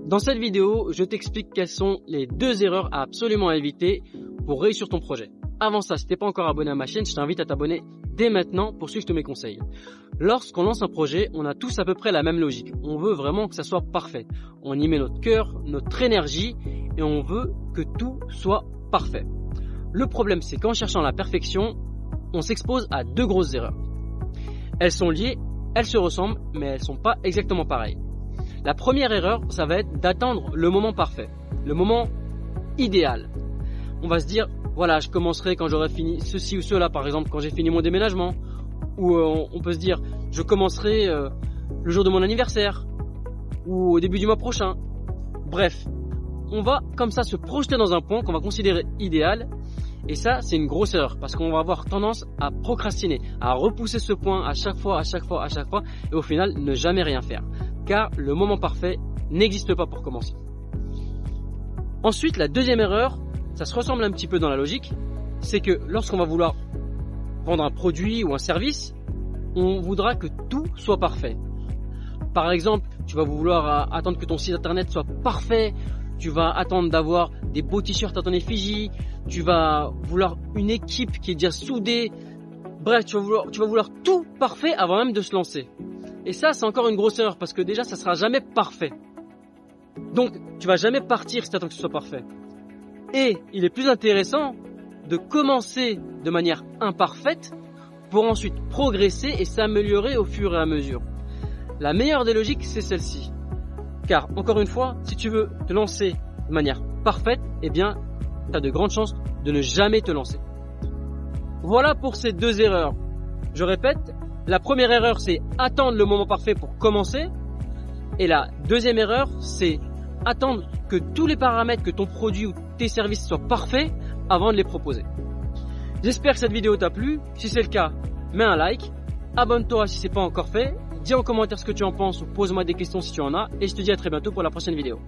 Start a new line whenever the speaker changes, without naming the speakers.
Dans cette vidéo, je t'explique quelles sont les 2 erreurs à absolument éviter pour réussir ton projet. Avant ça, si tu n'es pas encore abonné à ma chaîne, je t'invite à t'abonner dès maintenant pour suivre tous mes conseils. Lorsqu'on lance un projet, on a tous à peu près la même logique. On veut vraiment que ça soit parfait. On y met notre cœur, notre énergie et on veut que tout soit parfait. Le problème, c'est qu'en cherchant la perfection, on s'expose à 2 grosses erreurs. Elles sont liées, elles se ressemblent, mais elles ne sont pas exactement pareilles. La première erreur, ça va être d'attendre le moment parfait, le moment idéal. On va se dire, voilà, je commencerai quand j'aurai fini ceci ou cela, par exemple quand j'ai fini mon déménagement. Ou on peut se dire, je commencerai le jour de mon anniversaire ou au début du mois prochain. Bref, on va comme ça se projeter dans un point qu'on va considérer idéal. Et ça, c'est une grosse erreur parce qu'on va avoir tendance à procrastiner, à repousser ce point à chaque fois, et au final, ne jamais rien faire. Car le moment parfait n'existe pas pour commencer. Ensuite, la deuxième erreur, ça se ressemble un petit peu dans la logique, c'est que lorsqu'on va vouloir vendre un produit ou un service, on voudra que tout soit parfait. Par exemple, tu vas vouloir attendre que ton site internet soit parfait, tu vas attendre d'avoir des beaux t-shirts à ton effigie, tu vas vouloir une équipe qui est déjà soudée. Bref, tu vas vouloir tout parfait avant même de se lancer. Et ça, c'est encore une grosse erreur parce que déjà, ça sera jamais parfait. Donc, tu vas jamais partir si tu attends que ce soit parfait. Et il est plus intéressant de commencer de manière imparfaite pour ensuite progresser et s'améliorer au fur et à mesure. La meilleure des logiques, c'est celle-ci. Car, encore une fois, si tu veux te lancer de manière parfaite, eh bien, tu as de grandes chances de ne jamais te lancer. Voilà pour ces 2 erreurs. Je répète, la première erreur, c'est attendre le moment parfait pour commencer. Et la deuxième erreur, c'est attendre que tous les paramètres, que ton produit ou tes services soient parfaits avant de les proposer. J'espère que cette vidéo t'a plu. Si c'est le cas, mets un like. Abonne-toi si ce n'est pas encore fait. Dis en commentaire ce que tu en penses ou pose-moi des questions si tu en as. Et je te dis à très bientôt pour la prochaine vidéo.